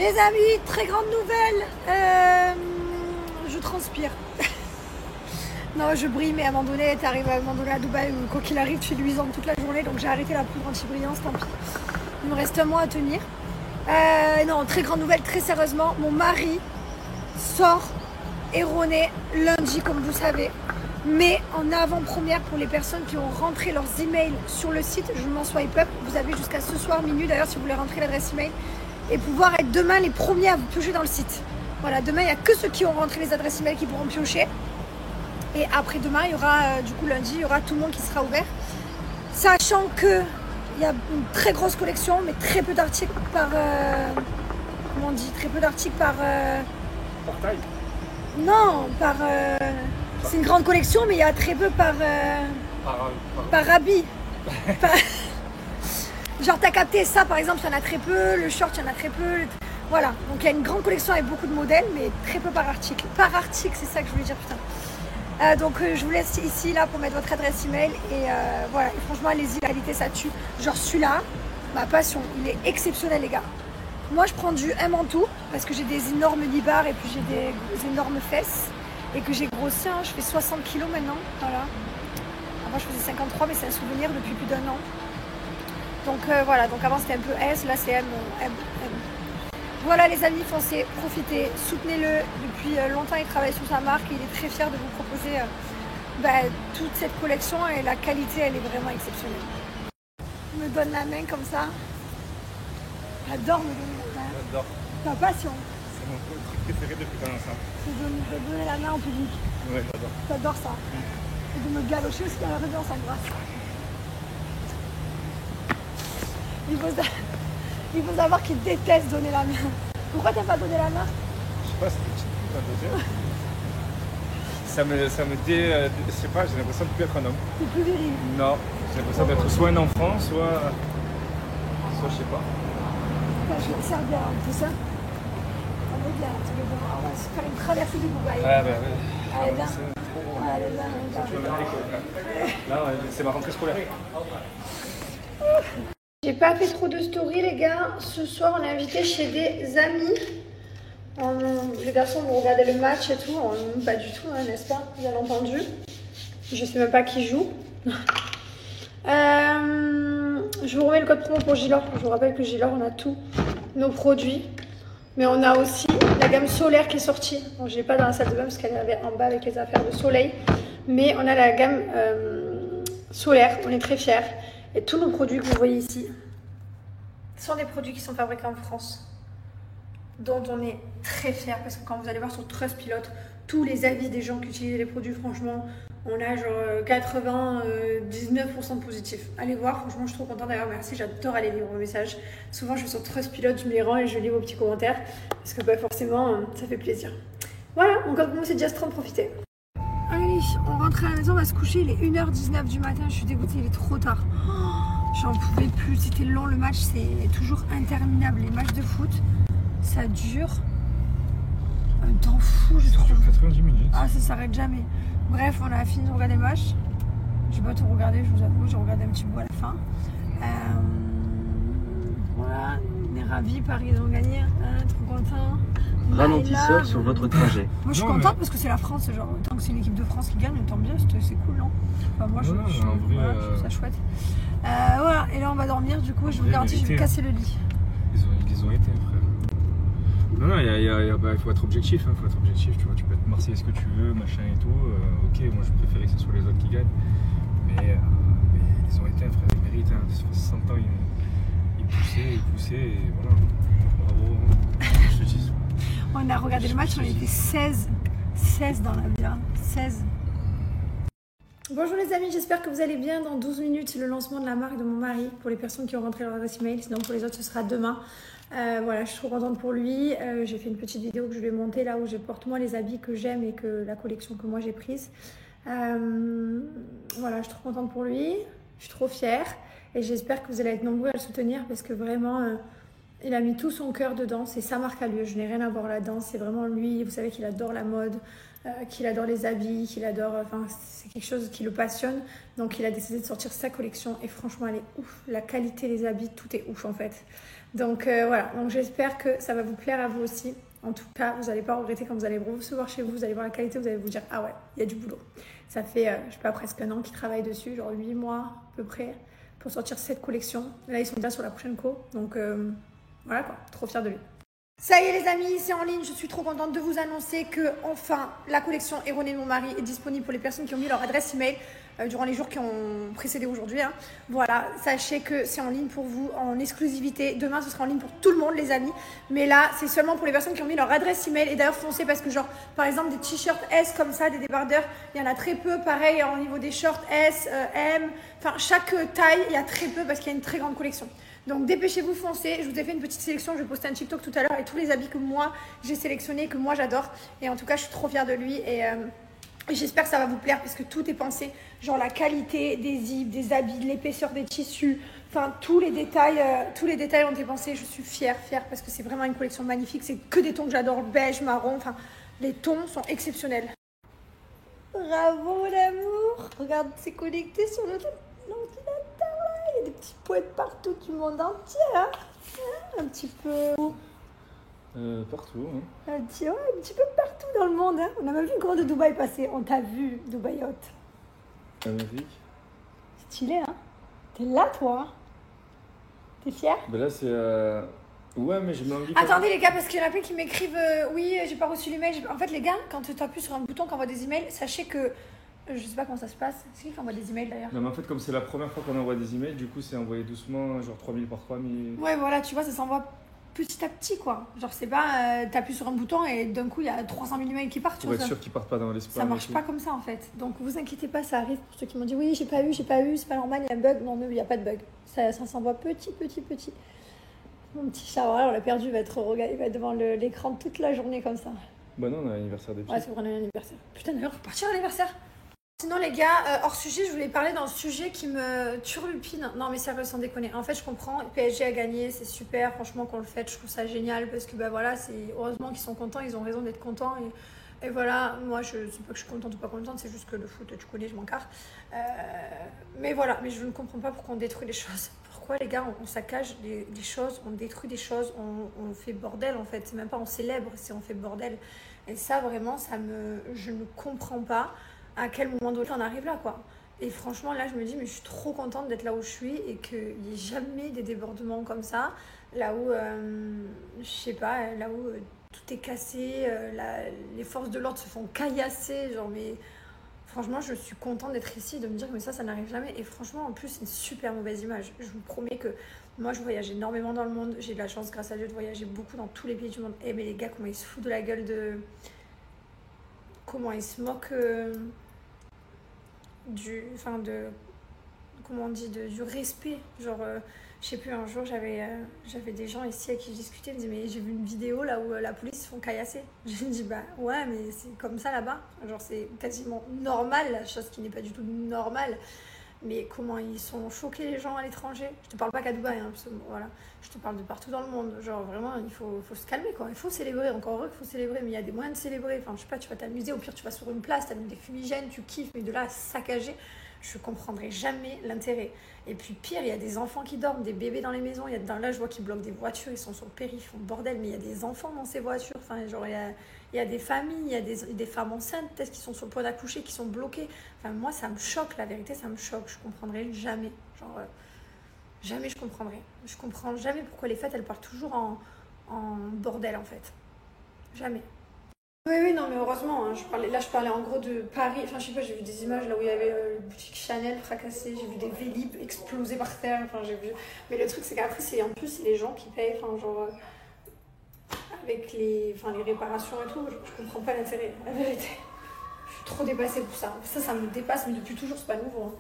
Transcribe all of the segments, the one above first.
Les amis, très grande nouvelle. Je transpire. Non, je brille, mais à un moment donné, tu arrives à un moment donné à Dubaï où, quoi qu'il arrive, tu es luisante toute la journée. Donc j'ai arrêté la poudre anti-brillance, tant pis. Il me reste un mois à tenir. Non, très grande nouvelle, très sérieusement. Mon mari sort erroné lundi, comme vous savez. Mais en avant-première pour les personnes qui ont rentré leurs emails sur le site, je m'en swipe up. Vous avez jusqu'à ce soir minuit d'ailleurs si vous voulez rentrer l'adresse email et pouvoir être demain les premiers à vous piocher dans le site. Voilà, demain il n'y a que ceux qui ont rentré les adresses email qui pourront piocher. Et après demain, il y aura, du coup lundi, il y aura tout le monde qui sera ouvert. Sachant que il y a une très grosse collection, mais très peu d'articles par... comment on dit? Très peu d'articles par... Par taille? Non, par... c'est une grande collection, mais il y a très peu par habit. Genre, t'as capté ça, par exemple, il y en a très peu. Le short, il y en a très peu. Voilà. Donc, il y a une grande collection avec beaucoup de modèles, mais très peu par article. Par article, c'est ça que je voulais dire, putain. Donc, je vous laisse ici, là, pour mettre votre adresse email. Et voilà. Et franchement, allez-y, la qualité, ça tue. Genre, celui-là, ma passion, il est exceptionnel, les gars. Moi, je prends du M en tout, parce que j'ai des énormes nibards et puis j'ai des énormes fesses. Et que j'ai grossi, hein, je fais 60 kilos maintenant, voilà. Avant je faisais 53, mais c'est un souvenir depuis plus d'1 an. Donc voilà, donc avant c'était un peu S, là c'est M. Voilà les amis, foncez, profitez, soutenez-le. Depuis longtemps il travaille sur sa marque et il est très fier de vous proposer toute cette collection et la qualité elle est vraiment exceptionnelle. Il me donne la main comme ça. J'adore me donner la main. J'adore. Ta passion. C'est mon truc préféré depuis qu'on est ensemble. De donner la main au public. Ouais, j'adore. J'adore ça. Et de me galocher aussi dans la rue, on s'embrasse. Il faut savoir qu'il déteste donner la main. Pourquoi t'aimes pas donner la main? Je sais pas, c'est une petite truc à dire. Ça me dit, je sais pas, j'ai l'impression de plus être un homme. C'est plus viril. Non, j'ai l'impression d'être soit un enfant, soit je sais pas. Je vais te servir un peu ça. On est bien, tous les deux. On va se faire une traversée du Dubaï. Ouais, bah ouais. Allez, viens. C'est trop bon. Allez, viens. Là, c'est ma rentrée scolaire. J'ai pas fait trop de stories, les gars. Ce soir, on est invité chez des amis. Les garçons vont regarder le match et tout. Pas du tout, hein, n'est-ce pas? Bien entendu. Je sais même pas qui joue. Je vous remets le code promo pour Gilor. Je vous rappelle que Gilor, on a tous nos produits. Mais on a aussi la gamme solaire qui est sortie. Bon, je l'ai pas dans la salle de bain parce qu'elle avait en bas avec les affaires de soleil. Mais on a la gamme solaire. On est très fiers. Et tous nos produits que vous voyez ici sont des produits qui sont fabriqués en France. Dont on est très fiers. Parce que quand vous allez voir sur Trustpilot, tous les avis des gens qui utilisent les produits, franchement, on a genre 99% de positifs. Allez voir, franchement, je suis trop contente. D'ailleurs, merci, j'adore aller lire vos messages. Souvent, je vais sur Trustpilot, je me les rends et je lis vos petits commentaires. Parce que forcément, ça fait plaisir. Voilà, mon code promo, c'est Just30, profitez. Allez, on rentre à la maison, on va se coucher. Il est 1h19 du matin, je suis dégoûtée, il est trop tard. Oh, j'en pouvais plus, c'était long le match, c'est toujours interminable. Les matchs de foot, ça dure un temps fou, je trouve. Ça dure 90 minutes. Ah, ça s'arrête jamais. Bref, on a fini de regarder le match. J'ai pas tout regardé, je vous avoue, j'ai regardé un petit bout à la fin. Voilà, on est ravis, Paris ils ont gagné, hein, trop content. Ralentisseur sur votre trajet. Moi je suis contente parce que c'est la France, genre tant que c'est une équipe de France qui gagne, tant bien, c'est cool, non? Enfin, moi je trouve ça chouette. Voilà, et là on va dormir, du coup je vous garantis, je vais casser le lit. Ils ont été, frère. Non, il faut être objectif, hein, faut être objectif, tu vois, tu peux être marseillais ce que tu veux, machin et tout. Ok, moi je préférais que ce soit les autres qui gagnent. Mais ils ont été, frère, ils méritent, hein. Ça fait 100 ans, ils poussaient, et voilà. Bravo, je te dis. On a regardé le match, on était 16 dans la vie, hein. 16. Bonjour les amis, j'espère que vous allez bien. Dans 12 minutes, c'est le lancement de la marque de mon mari pour les personnes qui ont rentré leur adresse email. Sinon, pour les autres, ce sera demain. Voilà, je suis trop contente pour lui. J'ai fait une petite vidéo que je lui ai montée là où je porte moi les habits que j'aime et que la collection que moi j'ai prise. Voilà, je suis trop contente pour lui. Je suis trop fière et j'espère que vous allez être nombreux à le soutenir parce que vraiment, il a mis tout son cœur dedans. C'est sa marque à lui. Je n'ai rien à voir là-dedans. C'est vraiment lui. Vous savez qu'il adore la mode. Qu'il adore les habits, qu'il adore, enfin c'est quelque chose qui le passionne, donc il a décidé de sortir sa collection et franchement elle est ouf, la qualité des habits, tout est ouf en fait. Donc voilà, donc j'espère que ça va vous plaire à vous aussi. En tout cas, vous n'allez pas regretter quand vous allez recevoir chez vous, vous allez voir la qualité, vous allez vous dire « Ah ouais, il y a du boulot ». Ça fait, je sais pas, presque un an qu'ils travaillent dessus, genre 8 mois à peu près, pour sortir cette collection. Là, ils sont déjà sur la prochaine co, donc voilà quoi, trop fière de lui. Ça y est les amis, c'est en ligne, je suis trop contente de vous annoncer que enfin la collection Erronée de mon mari est disponible pour les personnes qui ont mis leur adresse email durant les jours qui ont précédé aujourd'hui. Hein. Voilà, sachez que c'est en ligne pour vous, en exclusivité. Demain, ce sera en ligne pour tout le monde les amis. Mais là, c'est seulement pour les personnes qui ont mis leur adresse email. Et d'ailleurs, foncez parce que genre, par exemple, des t-shirts S comme ça, des débardeurs, il y en a très peu. Pareil, au niveau des shorts S, M, enfin chaque taille, il y a très peu parce qu'il y a une très grande collection. Donc dépêchez-vous, foncez. Je vous ai fait une petite sélection, je vais poster un TikTok tout à l'heure et tous les habits que moi j'ai sélectionnés, que moi j'adore. Et en tout cas, je suis trop fière de lui et j'espère que ça va vous plaire parce que tout est pensé. Genre la qualité des zips, des habits, l'épaisseur des tissus, enfin tous les détails ont été pensés. Je suis fière parce que c'est vraiment une collection magnifique. C'est que des tons que j'adore, beige, marron, enfin les tons sont exceptionnels. Bravo l'amour. Regarde, c'est connecté sur l'ordinateur. Il y a des petits poètes partout du monde entier, hein. Un petit peu... Partout, hein. Un petit peu partout dans le monde, hein. On a même vu le grand de Dubaï passer. On t'a vu, Dubaï Hot. Magnifique. Stylé, hein. T'es là, toi. T'es fier? Ben là, c'est... Ouais, mais j'ai envie... Attendez, les gars, parce qu'il y en a plein qui m'écrivent oui, j'ai pas reçu l'email. En fait, les gars, quand tu appuies sur un bouton qui envoie des emails, sachez que... Je sais pas comment ça se passe. C'est qui envoie des emails d'ailleurs? Non, mais en fait, comme c'est la première fois qu'on envoie des emails, du coup, c'est envoyé doucement, genre 3000 par 3000. Ouais, voilà, tu vois, ça s'envoie petit à petit, quoi. Genre, c'est pas, t'appuies sur un bouton et d'un coup, il y a 300 000 emails qui partent. Pour être sûr qu'ils partent pas dans l'espace. Ça marche pas comme ça, en fait. Donc, vous inquiétez pas, ça arrive. Pour ceux qui m'ont dit, oui, j'ai pas eu, c'est pas normal, il y a un bug. Non, il y a pas de bug. Ça s'envoie petit. Mon petit Charles, on l'a perdu, il va être devant l'écran toute la journée comme ça. Bah non, on a l'anniversaire des filles. Ouais, c'est vrai, on a l'anniversaire. Putain, d'ailleurs, faut partir à l'anniversaire. Sinon les gars, hors sujet, je voulais parler d'un sujet qui me turlupine. Non mais sérieux, sans déconner. En fait, je comprends, PSG a gagné, c'est super, franchement qu'on le fait, je trouve ça génial parce que bah voilà, c'est heureusement qu'ils sont contents, ils ont raison d'être contents et voilà, moi je sais pas que je suis contente ou pas contente, c'est juste que le foot, tu connais, je m'en carre. Mais voilà, mais je ne comprends pas pourquoi on détruit les choses. Pourquoi les gars, on saccage des choses, on détruit des choses, on fait bordel en fait. C'est même pas on célèbre, c'est on fait bordel. Et ça vraiment, je ne comprends pas. À quel moment donné on arrive là quoi. Et franchement là je me dis mais je suis trop contente d'être là où je suis et qu'il n'y ait jamais des débordements comme ça, là où je sais pas, là où tout est cassé, les forces de l'ordre se font caillasser, genre mais franchement je suis contente d'être ici, de me dire que mais ça n'arrive jamais et franchement en plus c'est une super mauvaise image. Je vous promets que moi je voyage énormément dans le monde, j'ai de la chance grâce à Dieu de voyager beaucoup dans tous les pays du monde. Et mais les gars comment ils se foutent de la gueule de... Comment ils se moquent comment on dit, du respect. Genre, je sais plus, un jour, j'avais des gens ici avec qui je discutais, ils me disaient, mais j'ai vu une vidéo là où la police se font caillasser. Je me dis, bah ouais, mais c'est comme ça là-bas. Genre, c'est quasiment normal, la chose qui n'est pas du tout normale. Mais comment ils sont choqués les gens à l'étranger. Je te parle pas qu'à Dubaï, hein, parce que, voilà, je te parle de partout dans le monde. Genre vraiment, il faut se calmer quoi. Il faut célébrer, encore heureux qu'il faut célébrer, mais il y a des moyens de célébrer. Enfin, je sais pas, tu vas t'amuser, au pire tu vas sur une place, t'allumes des fumigènes, tu kiffes, mais de là à saccager, je comprendrai jamais l'intérêt. Et puis pire, il y a des enfants qui dorment, des bébés dans les maisons. Là, je vois qu'ils bloquent des voitures, ils sont sur le périph', ils font bordel, mais il y a des enfants dans ces voitures. Enfin, genre, il y a des familles, il y a des femmes enceintes peut-être qui sont sur le point d'accoucher, qui sont bloquées. Enfin, moi, ça me choque, la vérité, ça me choque. Je comprendrai jamais. Genre, jamais je comprendrai. Je comprends jamais pourquoi les fêtes, elles partent toujours en bordel, en fait. Jamais. Oui, non, mais heureusement, hein, je parlais en gros de Paris. Enfin, je sais pas, j'ai vu des images là où il y avait une boutique Chanel fracassée, j'ai vu des Vélib exploser par terre. Enfin, j'ai vu. Mais le truc, c'est qu'après, c'est les gens qui payent. Enfin, genre. Avec les réparations et tout, je comprends pas l'intérêt, la vérité. Je suis trop dépassée pour ça. Ça me dépasse, mais depuis toujours, c'est pas nouveau. Hein.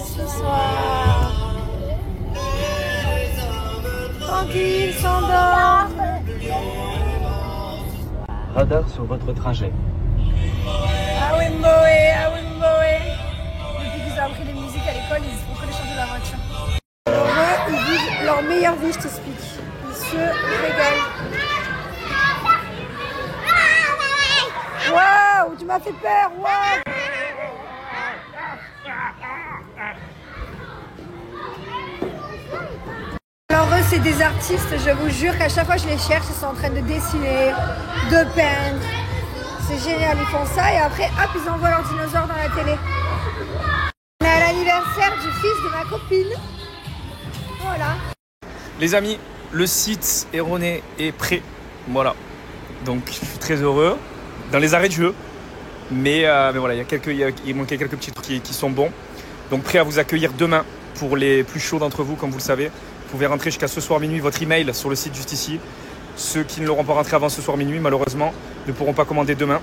Ce soir. Tranquille, s'endort. Radar sur votre trajet. Ah Wimboé. Depuis qu'ils ont appris les musiques à l'école, ils font que les chanter dans la voiture. Heureux, ils vivent leur meilleure vie, je t'explique. Ils se régalent. Waouh, tu m'as fait peur, waouh. Alors c'est des artistes, je vous jure qu'à chaque fois que je les cherche, ils sont en train de dessiner, de peindre. C'est génial, ils font ça et après, hop, ils envoient leurs dinosaures dans la télé. On est à l'anniversaire du fils de ma copine. Voilà. Les amis, le site erroné est prêt. Voilà. Donc je suis très heureux. Dans les arrêts de jeu. Mais voilà, il manquait quelques petits trucs qui sont bons. Donc prêt à vous accueillir demain pour les plus chauds d'entre vous, comme vous le savez. Vous pouvez rentrer jusqu'à ce soir minuit votre email sur le site juste ici. Ceux qui ne l'auront pas rentré avant ce soir minuit, malheureusement, ne pourront pas commander demain.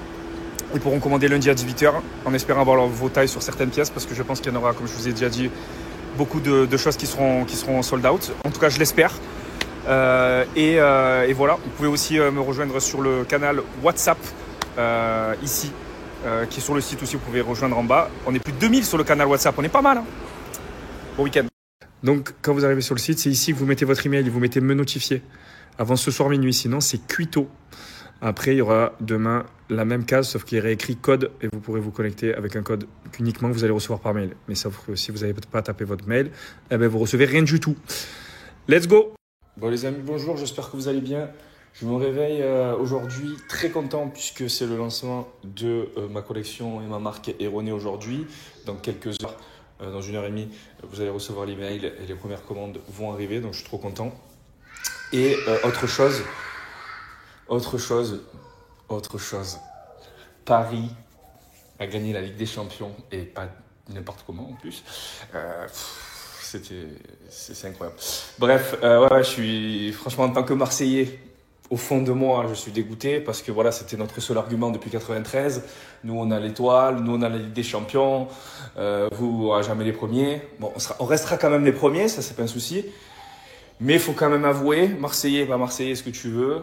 Ils pourront commander lundi à 18h en espérant avoir vos tailles sur certaines pièces parce que je pense qu'il y en aura, comme je vous ai déjà dit, beaucoup de choses qui seront sold out. En tout cas, je l'espère. Et voilà, vous pouvez aussi me rejoindre sur le canal WhatsApp ici, qui est sur le site aussi, vous pouvez rejoindre en bas. On est plus de 2000 sur le canal WhatsApp, on est pas mal. Hein. Bon week-end. Donc, quand vous arrivez sur le site, c'est ici que vous mettez votre email et vous mettez me notifier avant ce soir minuit, sinon c'est cuito. Après, il y aura demain la même case, sauf qu'il y aura écrit code et vous pourrez vous connecter avec un code uniquement que vous allez recevoir par mail. Mais sauf que si vous n'avez pas tapé votre mail, eh ben, vous recevez rien du tout. Let's go! Bon les amis, bonjour, j'espère que vous allez bien. Je me réveille aujourd'hui très content puisque c'est le lancement de ma collection et ma marque erronée aujourd'hui. Dans quelques heures, dans 1h30, vous allez recevoir l'email et les premières commandes vont arriver, donc je suis trop content. Et autre chose, Paris a gagné la Ligue des Champions et pas n'importe comment en plus. C'est incroyable. Bref, ouais, je suis franchement en tant que Marseillais, au fond de moi, je suis dégoûté parce que voilà, c'était notre seul argument depuis 93. Nous, on a l'étoile, nous, on a la Ligue des Champions. Vous, jamais les premiers. Bon, on restera quand même les premiers, ça, c'est pas un souci. Mais il faut quand même avouer, Marseillais, pas Marseillais, ce que tu veux,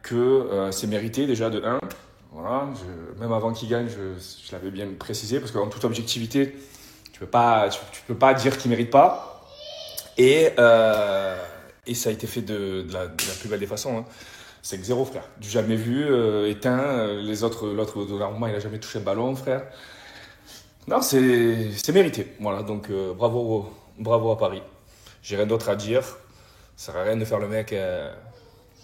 que c'est mérité déjà de 1. Voilà, même avant qu'il gagne, je l'avais bien précisé parce qu'en toute objectivité, tu peux pas dire qu'il mérite pas. Et ça a été fait de la plus belle des façons. Hein. C'est que 0, frère. Du jamais vu, éteint. L'autre Donnarumma, il a jamais touché un ballon, frère. Non, c'est mérité. Voilà, donc bravo à Paris. J'ai rien d'autre à dire. Ça sert à rien de faire le mec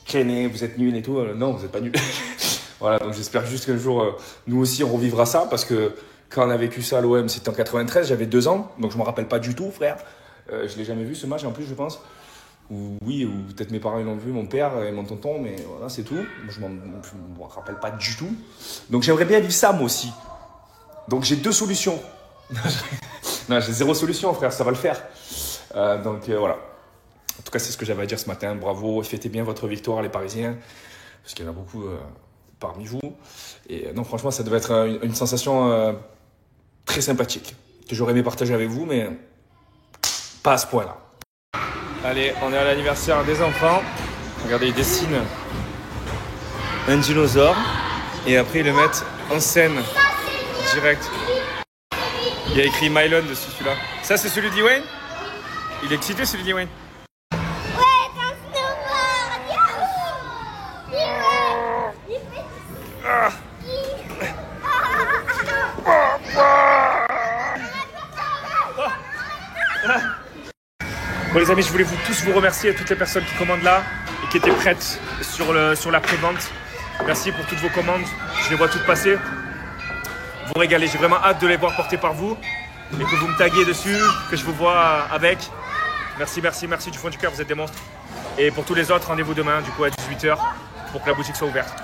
traîner, vous êtes nuls et tout. Non, vous êtes pas nuls. Voilà, donc j'espère juste qu'un jour, nous aussi, on revivra ça parce que quand on a vécu ça à l'OM, c'était en 93, j'avais 2 ans, donc je me rappelle pas du tout, frère. Je l'ai jamais vu ce match en plus, je pense. Ou peut-être mes parents ils l'ont vu, mon père et mon tonton, mais voilà, c'est tout. Moi, je m'en rappelle pas du tout. Donc j'aimerais bien vivre ça moi aussi. Donc j'ai 2 solutions. Non, j'ai 0 solution, frère, ça va le faire. Voilà. En tout cas, c'est ce que j'avais à dire ce matin. Bravo, fêtez bien votre victoire, les Parisiens, parce qu'il y en a beaucoup parmi vous. Et non, franchement, ça devait être une sensation très sympathique que j'aurais aimé partager avec vous, mais pas à ce point-là. Allez, on est à l'anniversaire des enfants. Regardez, ils dessinent un dinosaure et après ils le mettent en scène direct. Il y a écrit Mylon dessus, celui-là. Ça, c'est celui d'Ewan? Il est excité, celui d'Ewan? Bon les amis, je voulais tous vous remercier, toutes les personnes qui commandent là et qui étaient prêtes sur la pré-vente. Merci pour toutes vos commandes, je les vois toutes passer. Vous régalez, j'ai vraiment hâte de les voir portées par vous et que vous me taguiez dessus, que je vous vois avec. Merci du fond du cœur, vous êtes des monstres. Et pour tous les autres, rendez-vous demain du coup à 18h pour que la boutique soit ouverte.